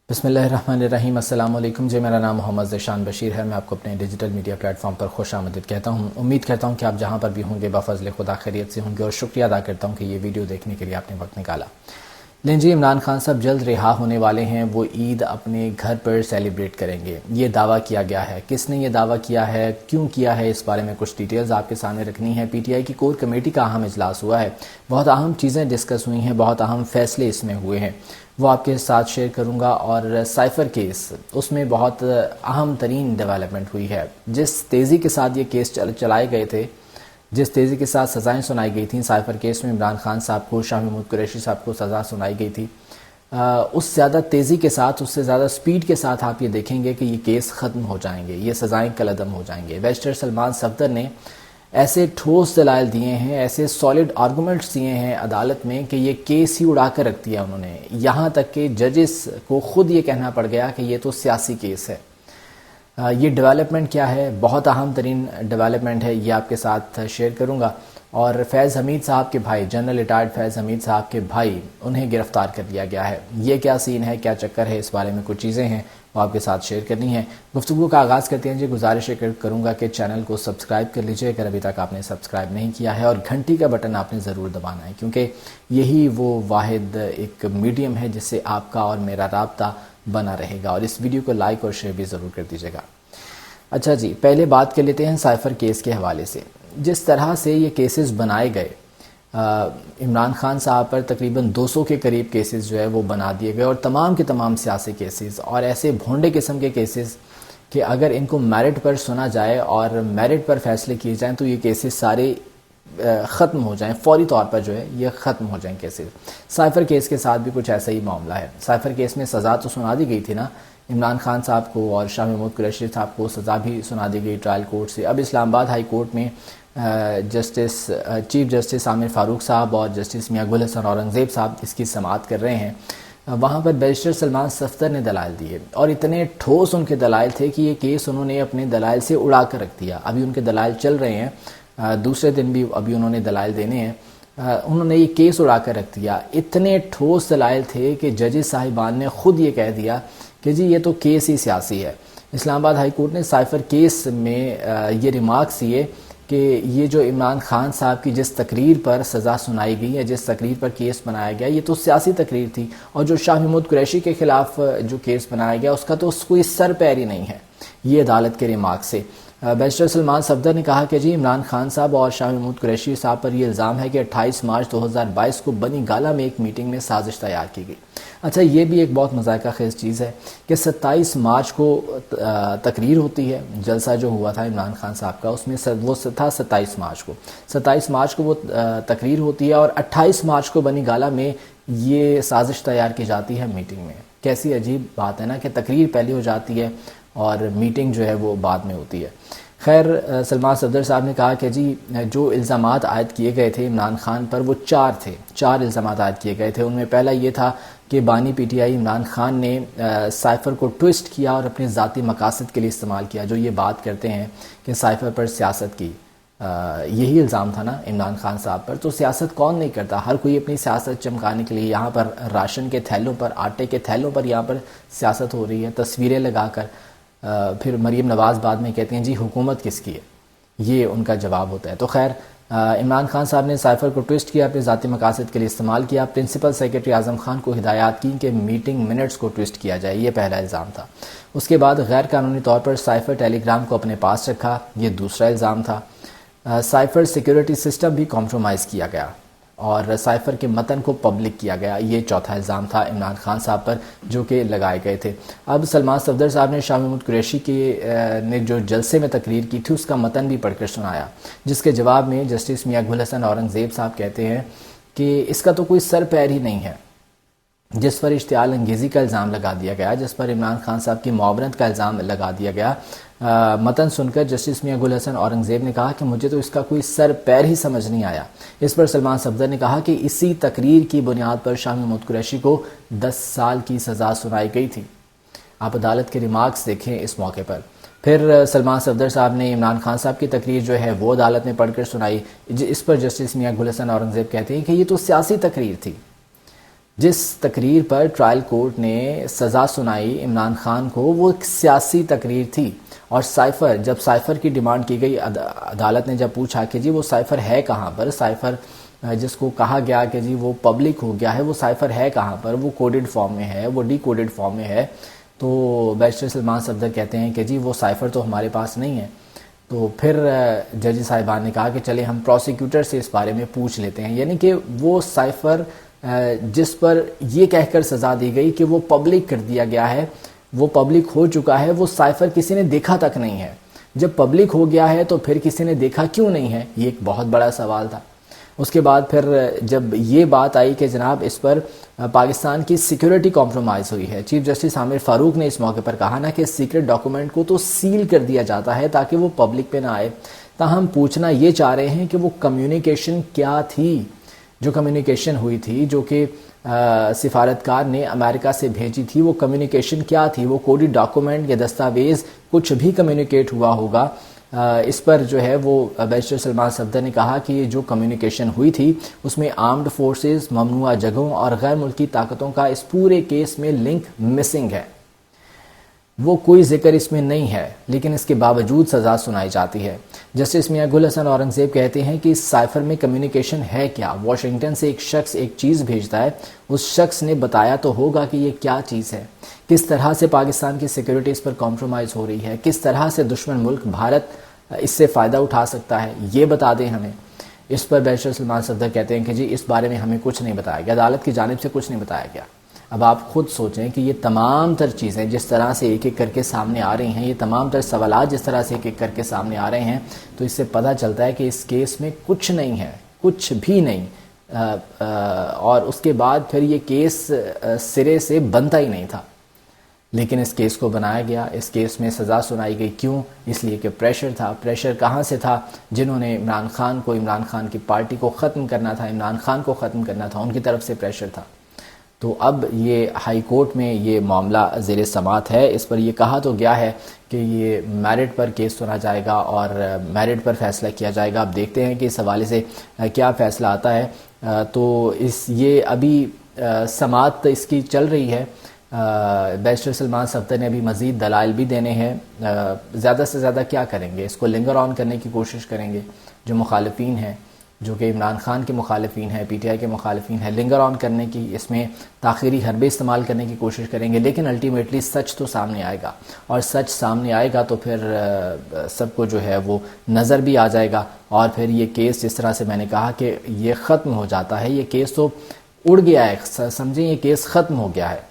بسم اللہ الرحمن الرحیم۔ السلام علیکم جی، میرا نام محمد ذیشان بشیر ہے۔ میں آپ کو اپنے ڈیجیٹل میڈیا پلیٹ فارم پر خوش آمدید کہتا ہوں۔ امید کرتا ہوں کہ آپ جہاں پر بھی ہوں گے بفضل خدا خیریت سے ہوں گے، اور شکریہ ادا کرتا ہوں کہ یہ ویڈیو دیکھنے کے لیے آپ نے وقت نکالا۔ لیں جی، عمران خان صاحب جلد رہا ہونے والے ہیں۔ وہ عید اپنے گھر پر سیلیبریٹ کریں گے، یہ دعویٰ کیا گیا ہے۔ کس نے یہ دعویٰ کیا ہے، کیوں کیا ہے، اس بارے میں کچھ ڈیٹیلز آپ کے سامنے رکھنی ہے۔ پی ٹی آئی کی کور کمیٹی کا اہم اجلاس ہوا ہے، بہت اہم چیزیں ڈسکس ہوئی ہیں، بہت اہم فیصلے اس میں ہوئے ہیں، وہ آپ کے ساتھ شیئر کروں گا۔ اور سائفر کیس، اس میں بہت اہم ترین ڈیولپمنٹ ہوئی ہے۔ جس تیزی کے ساتھ یہ کیس چلائے گئے تھے، جس تیزی کے ساتھ سزائیں سنائی گئی تھیں سائفر کیس میں، عمران خان صاحب کو، شاہ محمود قریشی صاحب کو سزا سنائی گئی تھی، اس زیادہ تیزی کے ساتھ، اس سے زیادہ سپیڈ کے ساتھ آپ یہ دیکھیں گے کہ یہ کیس ختم ہو جائیں گے، یہ سزائیں کالعدم ہو جائیں گے۔ بیرسٹر سلمان صفدر نے ایسے ٹھوس دلائل دیے ہیں، ایسے سالڈ آرگومنٹس دیے ہیں عدالت میں کہ یہ کیس ہی اڑا کر رکھ دیا انہوں نے، یہاں تک کہ ججز کو خود یہ کہنا پڑ گیا کہ یہ تو سیاسی کیس ہے۔ یہ ڈیولپمنٹ کیا ہے، بہت اہم ترین ڈیولپمنٹ ہے، یہ آپ کے ساتھ شیئر کروں گا۔ اور فیض حمید صاحب کے بھائی، جنرل ریٹائرڈ فیض حمید صاحب کے بھائی، انہیں گرفتار کر لیا گیا ہے۔ یہ کیا سین ہے، کیا چکر ہے، اس بارے میں کچھ چیزیں ہیں وہ آپ کے ساتھ شیئر کرنی ہیں۔ گفتگو کا آغاز کرتے ہیں جی۔ گزارش کروں گا کہ چینل کو سبسکرائب کر لیجئے اگر ابھی تک آپ نے سبسکرائب نہیں کیا ہے، اور گھنٹی کا بٹن آپ نے ضرور دبانا ہے، کیونکہ یہی وہ واحد ایک میڈیم ہے جس سے آپ کا اور میرا رابطہ بنا رہے گا۔ اور اس ویڈیو کو لائک اور شیئر بھی ضرور کر دیجیے گا۔ اچھا جی، پہلے بات کر لیتے ہیں سائفر کیس کے حوالے سے۔ جس طرح سے یہ کیسز بنائے گئے، عمران خان صاحب پر تقریباً 200 کے قریب کیسز جو ہے وہ بنا دیے گئے، اور تمام کے تمام سیاسی کیسز، اور ایسے بھونڈے قسم کے کیسز کہ اگر ان کو میرٹ پر سنا جائے اور میرٹ پر فیصلے کیے جائیں تو یہ کیسز سارے ختم ہو جائیں، فوری طور پر جو ہے یہ ختم ہو جائیں کیسز۔ سائفر کیس کے ساتھ بھی کچھ ایسا ہی معاملہ ہے۔ سائفر کیس میں سزا تو سنا دی گئی تھی نا عمران خان صاحب کو، اور شاہ محمود قریشی صاحب کو سزا بھی سنا دی گئی ٹرائل کورٹ سے۔ اب اسلام آباد ہائی کورٹ میں چیف جسٹس عامر فاروق صاحب اور جسٹس میاں گل حسن اورنگزیب صاحب اس کی سماعت کر رہے ہیں۔ وہاں پر بیرسٹر سلمان صفدر نے دلائل دیے، اور اتنے ٹھوس ان کے دلائل تھے کہ یہ کیس انہوں نے اپنے دلائل سے اڑا کر رکھ دیا۔ ابھی ان کے دلائل چل رہے ہیں، دوسرے دن بھی ابھی انہوں نے دلائل دینے ہیں۔ انہوں نے یہ کیس اڑا کر رکھ دیا۔ اتنے ٹھوس دلائل تھے کہ ججز صاحبان نے خود یہ کہہ دیا کہ جی یہ تو کیس ہی سیاسی ہے۔ اسلام آباد ہائی کورٹ نے سائفر کیس میں یہ ریمارکس دیے کہ یہ جو عمران خان صاحب کی جس تقریر پر سزا سنائی گئی ہے، جس تقریر پر کیس بنایا گیا، یہ تو سیاسی تقریر تھی، اور جو شاہ محمود قریشی کے خلاف جو کیس بنایا گیا اس کا تو کوئی سر پیر ہی نہیں ہے۔ یہ عدالت کے ریمارک سے بیرسٹر سلمان صفدر نے کہا کہ جی عمران خان صاحب اور شاہ محمود قریشی صاحب پر یہ الزام ہے کہ 28 مارچ 2022 کو بنی گالا میں ایک میٹنگ میں سازش تیار کی گئی۔ اچھا، یہ بھی ایک بہت مذائقہ خیز چیز ہے کہ 27 مارچ کو تقریر ہوتی ہے، جلسہ جو ہوا تھا عمران خان صاحب کا اس میں وہ تھا 27 مارچ کو وہ تقریر ہوتی ہے، اور 28 مارچ کو بنی گالا میں یہ سازش تیار کی جاتی ہے میٹنگ میں۔ کیسی عجیب بات ہے نا کہ تقریر پہلے ہو جاتی ہے اور میٹنگ جو ہے وہ بعد میں ہوتی ہے۔ خیر، سلمان صفدر صاحب نے کہا کہ جی جو الزامات عائد کیے گئے تھے عمران خان پر وہ 4 تھے، 4 الزامات عائد کیے گئے تھے۔ ان میں پہلا یہ تھا کہ بانی P T I Imran Khan نے سائفر کو ٹوسٹ کیا اور اپنے ذاتی مقاصد کے لیے استعمال کیا، جو یہ بات کرتے ہیں کہ سائفر پر سیاست کی۔ یہی الزام تھا نا عمران خان صاحب پر۔ تو سیاست کون نہیں کرتا، ہر کوئی اپنی سیاست چمکانے کے لیے، یہاں پر راشن کے تھیلوں پر، آٹے کے تھیلوں پر یہاں پر سیاست ہو رہی ہے، تصویریں لگا کر۔ پھر مریم نواز بعد میں کہتی ہیں جی حکومت کس کی ہے، یہ ان کا جواب ہوتا ہے۔ تو خیر، عمران خان صاحب نے سائفر کو ٹوسٹ کیا، اپنے ذاتی مقاصد کے لیے استعمال کیا۔ پرنسپل سیکرٹری اعظم خان کو ہدایات کی کہ میٹنگ منٹس کو ٹوسٹ کیا جائے، یہ پہلا الزام تھا۔ اس کے بعد غیر قانونی طور پر سائفر ٹیلی گرام کو اپنے پاس رکھا، یہ دوسرا الزام تھا۔ سائفر سیکیورٹی سسٹم بھی کمپرومائز کیا گیا، اور سائفر کے متن کو پبلک کیا گیا، یہ چوتھا الزام تھا عمران خان صاحب پر جو کہ لگائے گئے تھے۔ اب سلمان صفدر صاحب نے شاہ محمود قریشی نے جو جلسے میں تقریر کی تھی اس کا متن بھی پڑھ کر سنایا، جس کے جواب میں جسٹس میاں گل حسن اورنگزیب صاحب کہتے ہیں کہ اس کا تو کوئی سر پیر ہی نہیں ہے۔ جس پر اشتعال انگیزی کا الزام لگا دیا گیا، جس پر عمران خان صاحب کی معاونت کا الزام لگا دیا گیا، متن سن کر جسٹس میاں گل حسن اورنگزیب نے کہا کہ مجھے تو اس کا کوئی سر پیر ہی سمجھ نہیں آیا۔ اس پر سلمان صفدر نے کہا کہ اسی تقریر کی بنیاد پر شاہ محمود قریشی کو 10 سال کی سزا سنائی گئی تھی۔ آپ عدالت کے ریمارکس دیکھیں اس موقع پر۔ پھر سلمان صفدر صاحب نے عمران خان صاحب کی تقریر جو ہے وہ عدالت میں پڑھ کر سنائی، اس پر جسٹس میاں گل حسن اورنگزیب کہتے ہیں کہ یہ تو سیاسی تقریر تھی۔ جس تقریر پر ٹرائل کورٹ نے سزا سنائی عمران خان کو وہ ایک سیاسی تقریر تھی، اور سائفر، جب سائفر کی ڈیمانڈ کی گئی، عدالت نے جب پوچھا کہ جی وہ سائفر ہے کہاں پر، سائفر جس کو کہا گیا کہ جی وہ پبلک ہو گیا ہے، وہ سائفر ہے کہاں پر، وہ کوڈڈ فارم میں ہے، وہ ڈی کوڈڈ فارم میں ہے، تو بیرسٹر سلمان صفدر کہتے ہیں کہ جی وہ سائفر تو ہمارے پاس نہیں ہے۔ تو پھر جج صاحبان نے کہا کہ چلے ہم پروسیکیوٹر سے اس بارے میں پوچھ لیتے ہیں، یعنی کہ وہ سائفر جس پر یہ کہہ کر سزا دی گئی کہ وہ پبلک کر دیا گیا ہے، وہ پبلک ہو چکا ہے، وہ سائفر کسی نے دیکھا تک نہیں ہے۔ جب پبلک ہو گیا ہے تو پھر کسی نے دیکھا کیوں نہیں ہے، یہ ایک بہت بڑا سوال تھا۔ اس کے بعد پھر جب یہ بات آئی کہ جناب اس پر پاکستان کی سیکیورٹی کمپرومائز ہوئی ہے، چیف جسٹس عامر فاروق نے اس موقع پر کہا نا کہ سیکرٹ ڈاکومنٹ کو تو سیل کر دیا جاتا ہے تاکہ وہ پبلک پہ نہ آئے، تاہم پوچھنا یہ چاہ رہے ہیں کہ وہ کمیونیکیشن کیا تھی، جو کمیونیکیشن ہوئی تھی جو کہ سفارتکار نے امریکہ سے بھیجی تھی، وہ کمیونیکیشن کیا تھی، وہ کوڈی ڈاکومنٹ یا دستاویز کچھ بھی کمیونیکیٹ ہوا ہوگا۔ اس پر جو ہے وہ بیرسٹر سلمان صفدر نے کہا کہ یہ جو کمیونیکیشن ہوئی تھی اس میں آرمڈ فورسز، ممنوعہ جگہوں اور غیر ملکی طاقتوں کا اس پورے کیس میں لنک مسنگ ہے، وہ کوئی ذکر اس میں نہیں ہے، لیکن اس کے باوجود سزا سنائی جاتی ہے۔ جسٹس میاں گل حسن اورنگزیب کہتے ہیں کہ اس سائفر میں کمیونیکیشن ہے کیا؟ واشنگٹن سے ایک شخص ایک چیز بھیجتا ہے، اس شخص نے بتایا تو ہوگا کہ یہ کیا چیز ہے، کس طرح سے پاکستان کی سیکیورٹی اس پر کمپرومائز ہو رہی ہے، کس طرح سے دشمن ملک بھارت اس سے فائدہ اٹھا سکتا ہے، یہ بتا دیں ہمیں۔ اس پر بیرسٹر سلمان صفدر کہتے ہیں کہ جی اس بارے میں ہمیں کچھ نہیں بتایا گیا، عدالت کی جانب سے کچھ نہیں بتایا گیا۔ اب آپ خود سوچیں کہ یہ تمام تر چیزیں جس طرح سے ایک ایک کر کے سامنے آ رہی ہیں، یہ تمام تر سوالات جس طرح سے ایک ایک کر کے سامنے آ رہے ہیں، تو اس سے پتہ چلتا ہے کہ اس کیس میں کچھ نہیں ہے، کچھ بھی نہیں، اور اس کے بعد پھر یہ کیس سرے سے بنتا ہی نہیں تھا، لیکن اس کیس کو بنایا گیا، اس کیس میں سزا سنائی گئی۔ کیوں؟ اس لیے کہ پریشر تھا۔ پریشر کہاں سے تھا؟ جنہوں نے عمران خان کو، عمران خان کی پارٹی کو ختم کرنا تھا، عمران خان کو ختم کرنا تھا، ان کی طرف سے پریشر تھا۔ تو اب یہ ہائی کورٹ میں یہ معاملہ زیر سماعت ہے، اس پر یہ کہا تو گیا ہے کہ یہ میرٹ پر کیس سنا جائے گا اور میرٹ پر فیصلہ کیا جائے گا۔ اب دیکھتے ہیں کہ اس حوالے سے کیا فیصلہ آتا ہے۔ تو یہ ابھی سماعت اس کی چل رہی ہے۔ بیرسٹر سلمان صفدر نے ابھی مزید دلائل بھی دینے ہیں۔ زیادہ سے زیادہ کیا کریں گے؟ اس کو لنگر آن کرنے کی کوشش کریں گے، جو مخالفین ہیں، جو کہ عمران خان کے مخالفین ہیں، پی ٹی آئی کے مخالفین ہیں، لنگر آن کرنے کی، اس میں تاخیری حربے استعمال کرنے کی کوشش کریں گے، لیکن الٹیمیٹلی سچ تو سامنے آئے گا، اور سچ سامنے آئے گا تو پھر سب کو جو ہے وہ نظر بھی آ جائے گا، اور پھر یہ کیس جس طرح سے میں نے کہا کہ یہ ختم ہو جاتا ہے، یہ کیس تو اڑ گیا ہے، سمجھیں یہ کیس ختم ہو گیا ہے۔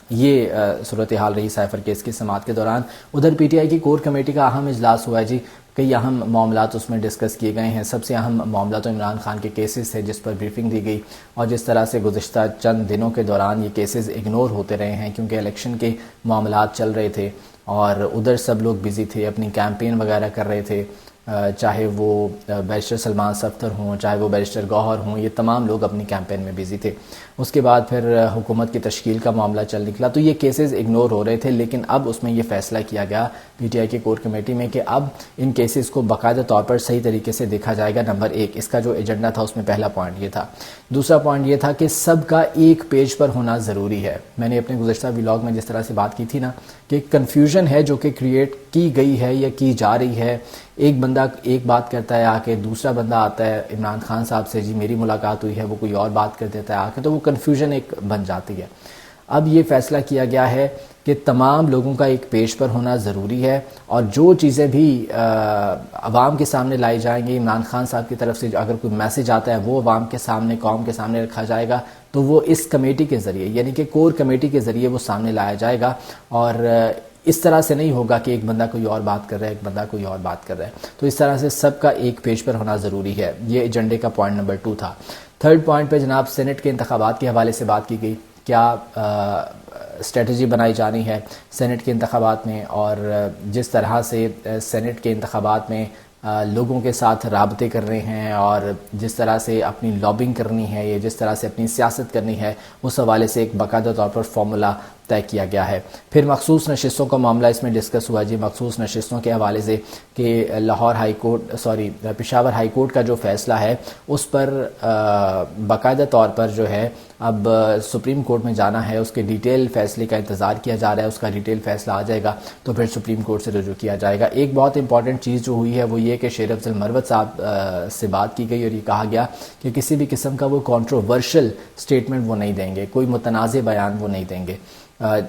یہ صورتحال رہی سائفر کیس کی سماعت کے دوران۔ ادھر پی ٹی آئی کی کور کمیٹی کا اہم اجلاس ہوا ہے جی، کئی اہم معاملات اس میں ڈسکس کیے گئے ہیں۔ سب سے اہم معاملہ تو عمران خان کے کیسز تھے جس پر بریفنگ دی گئی، اور جس طرح سے گزشتہ چند دنوں کے دوران یہ کیسز اگنور ہوتے رہے ہیں کیونکہ الیکشن کے معاملات چل رہے تھے، اور ادھر سب لوگ بزی تھے، اپنی کیمپین وغیرہ کر رہے تھے، چاہے وہ بیرسٹر سلمان صفدر ہوں، چاہے وہ بیرسٹر گوہر ہوں، یہ تمام لوگ اپنی کیمپین میں بزی تھے۔ اس کے بعد پھر حکومت کی تشکیل کا معاملہ چل نکلا، تو یہ کیسز اگنور ہو رہے تھے، لیکن اب اس میں یہ فیصلہ کیا گیا پی ٹی آئی کی کور کمیٹی میں کہ اب ان کیسز کو باقاعدہ طور پر صحیح طریقے سے دیکھا جائے گا۔ نمبر 1 اس کا جو ایجنڈا تھا اس میں پہلا پوائنٹ یہ تھا۔ دوسرا پوائنٹ یہ تھا کہ سب کا ایک پیج پر ہونا ضروری ہے۔ میں نے اپنے گزشتہ ولاگ میں جس طرح سے بات کی تھی نا کہ کنفیوژن ہے جو کہ کریٹ کی گئی ہے یا کی جا رہی ہے، ایک بندہ ایک بات کرتا ہے آ کے، دوسرا بندہ آتا ہے عمران خان صاحب سے، جی میری ملاقات ہوئی ہے، وہ کوئی اور بات کر دیتا ہے آ کے، تو وہ کنفیوژن ایک بن جاتی ہے۔ اب یہ فیصلہ کیا گیا ہے کہ تمام لوگوں کا ایک پیج پر ہونا ضروری ہے، اور جو چیزیں بھی عوام کے سامنے لائی جائیں گی، عمران خان صاحب کی طرف سے اگر کوئی میسج آتا ہے وہ عوام کے سامنے، قوم کے سامنے رکھا جائے گا، تو وہ اس کمیٹی کے ذریعے یعنی کہ کور کمیٹی کے ذریعے وہ سامنے لایا جائے گا، اور اس طرح سے نہیں ہوگا کہ ایک بندہ کوئی اور بات کر رہا ہے، ایک بندہ کوئی اور بات کر رہا ہے، تو اس طرح سے سب کا ایک پیج پر ہونا ضروری ہے۔ یہ ایجنڈے کا پوائنٹ نمبر 2 تھا۔ تھرڈ پوائنٹ پہ جناب سینٹ کے انتخابات کے حوالے سے بات کی گئی، کیا اسٹریٹجی بنائی جانی ہے سینٹ کے انتخابات میں، اور جس طرح سے سینٹ کے انتخابات میں لوگوں کے ساتھ رابطے کر رہے ہیں، اور جس طرح سے اپنی لابنگ کرنی ہے، یا جس طرح سے اپنی سیاست کرنی ہے، اس حوالے سے ایک باقاعدہ طور پر فارمولا طے کیا گیا ہے۔ پھر مخصوص نشستوں کا معاملہ اس میں ڈسکس ہوا جی، مخصوص نشستوں کے حوالے سے کہ پشاور ہائی کورٹ کا جو فیصلہ ہے اس پر باقاعدہ طور پر جو ہے اب سپریم کورٹ میں جانا ہے، اس کے ڈیٹیل فیصلے کا انتظار کیا جا رہا ہے، اس کا ڈیٹیل فیصلہ آ جائے گا تو پھر سپریم کورٹ سے رجوع کیا جائے گا۔ ایک بہت امپورٹنٹ چیز جو ہوئی ہے وہ یہ کہ شیر افضل مروت صاحب سے بات کی گئی اور یہ کہا گیا کہ کسی بھی قسم کا وہ کنٹروورشل سٹیٹمنٹ وہ نہیں دیں گے، کوئی متنازع بیان وہ نہیں دیں گے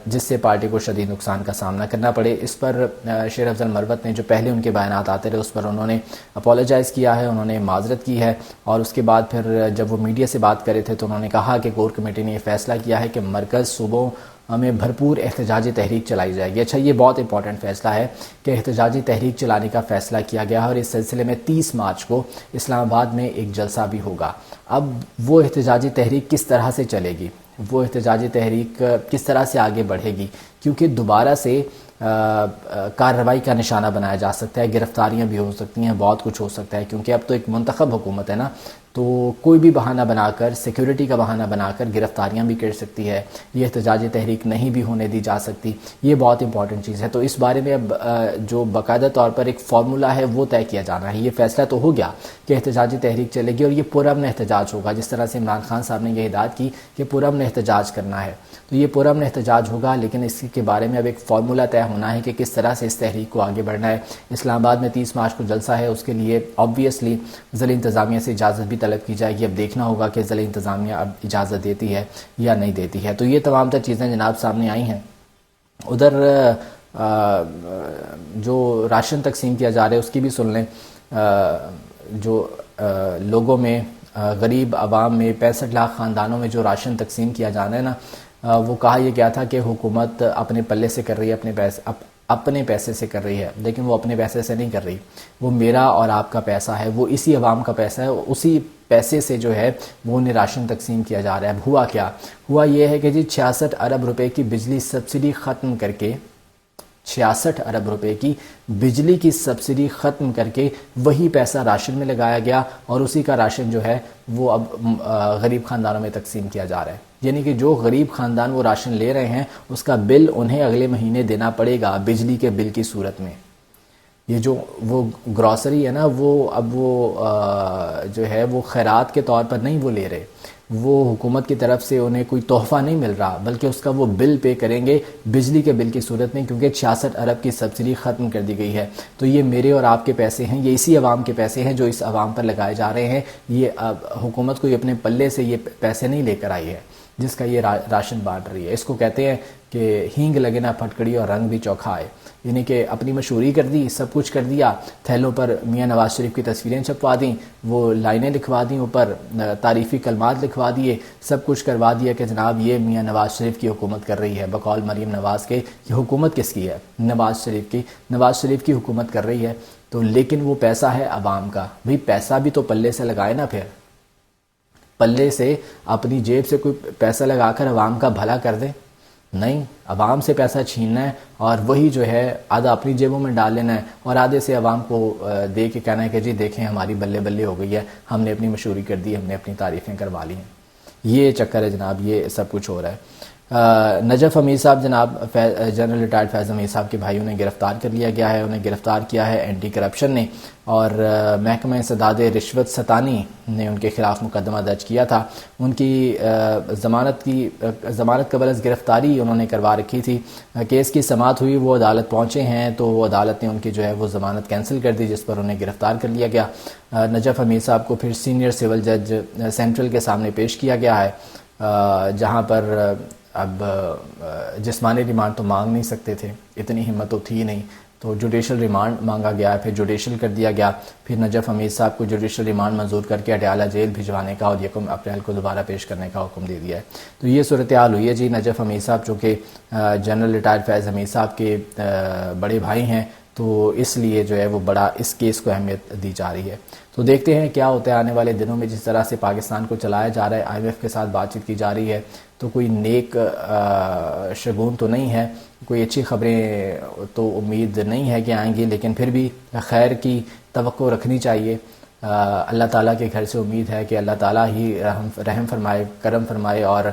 جس سے پارٹی کو شدید نقصان کا سامنا کرنا پڑے۔ اس پر شیر افضل مروت نے جو پہلے ان کے بیانات آتے رہے اس پر انہوں نے اپولوجائز کیا ہے، انہوں نے معذرت کی ہے، اور اس کے بعد پھر جب وہ میڈیا سے بات کرے تھے تو انہوں نے کہا کہ کور کمیٹی نے یہ فیصلہ کیا ہے کہ مرکز صوبوں میں بھرپور احتجاجی تحریک چلائی جائے گی۔ اچھا، یہ بہت امپورٹنٹ فیصلہ ہے کہ احتجاجی تحریک چلانے کا فیصلہ کیا گیا ہے، اور اس سلسلے میں 30 مارچ کو اسلام آباد میں ایک جلسہ بھی ہوگا۔ اب وہ احتجاجی تحریک کس طرح سے چلے گی، وہ احتجاجی تحریک کس طرح سے آگے بڑھے گی، کیونکہ دوبارہ سے کارروائی کا نشانہ بنایا جا سکتا ہے، گرفتاریاں بھی ہو سکتی ہیں، بہت کچھ ہو سکتا ہے، کیونکہ اب تو ایک منتخب حکومت ہے نا، تو کوئی بھی بہانہ بنا کر، سیکیورٹی کا بہانہ بنا کر گرفتاریاں بھی کر سکتی ہے، یہ احتجاجی تحریک نہیں بھی ہونے دی جا سکتی۔ یہ بہت امپورٹنٹ چیز ہے، تو اس بارے میں اب جو باقاعدہ طور پر ایک فارمولہ ہے وہ طے کیا جانا ہے۔ یہ فیصلہ تو ہو گیا کہ احتجاجی تحریک چلے گی اور یہ پرامن احتجاج ہوگا، جس طرح سے عمران خان صاحب نے یہ ہدایت کی کہ پرامن احتجاج کرنا ہے، تو یہ پرامن احتجاج ہوگا، لیکن اس کے بارے میں اب ایک فارمولہ طے ہونا ہے کہ کس طرح سے اس تحریک کو آگے بڑھنا ہے۔ اسلام آباد میں 30 مارچ کو جلسہ ہے، اس کے لیے آبویسلی ضلعی انتظامیہ سے اجازت بھی طلب کی جائے گی۔ اب دیکھنا ہوگا کہ ضلعی انتظامیہ اب اجازت دیتی ہے یا نہیں دیتی ہے۔ تو یہ تمام تر چیزیں جناب سامنے آئی ہیں۔ ادھر جو راشن تقسیم کیا جا رہا ہے اس کی بھی سن لیں۔ جو لوگوں میں، غریب عوام میں، 65 لاکھ خاندانوں میں جو راشن تقسیم کیا جانا ہے نا، وہ کہا یہ گیا تھا کہ حکومت اپنے پلے سے کر رہی ہے، اپنے پیسے سے کر رہی ہے، لیکن وہ اپنے پیسے سے نہیں کر رہی، وہ میرا اور آپ کا پیسہ ہے، وہ اسی عوام کا پیسہ ہے، اسی پیسے سے جو ہے وہ انہیں راشن تقسیم کیا جا رہا ہے۔ اب ہوا کیا؟ ہوا یہ ہے کہ جی 66 ارب روپے کی بجلی سبسڈی ختم کر کے، 66 ارب روپے کی بجلی کی سبسڈی ختم کر کے وہی پیسہ راشن میں لگایا گیا، اور اسی کا راشن جو ہے وہ اب غریب خاندانوں میں تقسیم کیا جا رہا ہے۔ یعنی کہ جو غریب خاندان وہ راشن لے رہے ہیں اس کا بل انہیں اگلے مہینے دینا پڑے گا بجلی کے بل کی صورت میں۔ یہ جو وہ گروسری ہے نا، وہ اب وہ جو ہے وہ خیرات کے طور پر نہیں وہ لے رہے، وہ حکومت کی طرف سے انہیں کوئی تحفہ نہیں مل رہا، بلکہ اس کا وہ بل پے کریں گے بجلی کے بل کی صورت میں، کیونکہ 66 ارب کی سبسڈی ختم کر دی گئی ہے۔ تو یہ میرے اور آپ کے پیسے ہیں، یہ اسی عوام کے پیسے ہیں جو اس عوام پر لگائے جا رہے ہیں۔ یہ حکومت کوئی اپنے پلے سے یہ پیسے نہیں لے کر آئی ہے جس کا یہ راشن بانٹ رہی ہے۔ اس کو کہتے ہیں کہ ہینگ لگے نہ پھٹکڑی اور رنگ بھی چوکھا آئے، یعنی کہ اپنی مشہوری کر دی، سب کچھ کر دیا، تھیلوں پر میاں نواز شریف کی تصویریں چھپوا دیں، وہ لائنیں لکھوا دیں، اوپر تعریفی کلمات لکھوا دیے، سب کچھ کروا دیا کہ جناب یہ میاں نواز شریف کی حکومت کر رہی ہے، بقول مریم نواز کے۔ یہ حکومت کس کی ہے؟ نواز شریف کی، نواز شریف کی حکومت کر رہی ہے۔ تو لیکن وہ پیسہ ہے عوام کا، بھئی پیسہ بھی تو پلے سے لگائے نا، پھر پلے سے اپنی جیب سے کوئی پیسہ لگا کر عوام کا بھلا کر دیں، نہیں، عوام سے پیسہ چھیننا ہے اور وہی جو ہے آدھا اپنی جیبوں میں ڈال لینا ہے اور آدھے سے عوام کو دے کے کہنا ہے کہ جی دیکھیں ہماری بلے بلے ہو گئی ہے، ہم نے اپنی مشہوری کر دی، ہم نے اپنی تعریفیں کروا لی ہیں۔ یہ چکر ہے جناب، یہ سب کچھ ہو رہا ہے۔ نجف حمید صاحب جناب، جنرل ریٹائرڈ فیض حمید صاحب کے بھائیوں نے گرفتار کر لیا گیا ہے، انہیں گرفتار کیا ہے اینٹی کرپشن نے، اور محکمہ سداد رشوت ستانی نے ان کے خلاف مقدمہ درج کیا تھا۔ ان کی ضمانت قبل از گرفتاری انہوں نے کروا رکھی تھی، کیس کی سماعت ہوئی، وہ عدالت پہنچے ہیں تو وہ عدالت نے ان کی جو ہے وہ ضمانت کینسل کر دی، جس پر انہیں گرفتار کر لیا گیا۔ نجف حمید صاحب کو پھر سینئر سول جج سینٹرل کے سامنے پیش کیا گیا ہے، جہاں پر اب جسمانی ریمانڈ تو مانگ نہیں سکتے تھے، اتنی ہمت تو تھی نہیں، تو جوڈیشل ریمانڈ مانگا گیا، پھر جوڈیشل کر دیا گیا، پھر نجف حمید صاحب کو جوڈیشل ریمانڈ منظور کر کے اڈیالہ جیل بھجوانے کا اور 1 اپریل کو دوبارہ پیش کرنے کا حکم دے دیا ہے۔ تو یہ صورتحال ہوئی ہے جی۔ نجف حمید صاحب چونکہ جنرل ریٹائرڈ فیض حمید صاحب کے بڑے بھائی ہیں، تو اس لیے جو ہے وہ بڑا اس کیس کو اہمیت دی جا رہی ہے۔ تو دیکھتے ہیں کیا ہوتا ہے آنے والے دنوں میں۔ جس طرح سے پاکستان کو چلایا جا رہا ہے، IMF کے ساتھ بات چیت کی جا رہی ہے، تو کوئی نیک شگون تو نہیں ہے، کوئی اچھی خبریں تو امید نہیں ہے کہ آئیں گی، لیکن پھر بھی خیر کی توقع رکھنی چاہیے۔ اللہ تعالیٰ کے گھر سے امید ہے کہ اللہ تعالیٰ ہی رحم فرمائے، کرم فرمائے، اور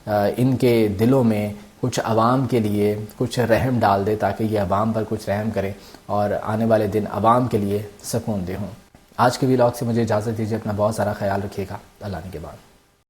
ان کے دلوں میں کچھ عوام کے لیے کچھ رحم ڈال دے، تاکہ یہ عوام پر کچھ رحم کرے اور آنے والے دن عوام کے لیے سکون دے ہوں۔ آج کے ولاگ سے مجھے اجازت دیجیے، اپنا بہت سارا خیال رکھیے گا، اللہ نے کے بعد۔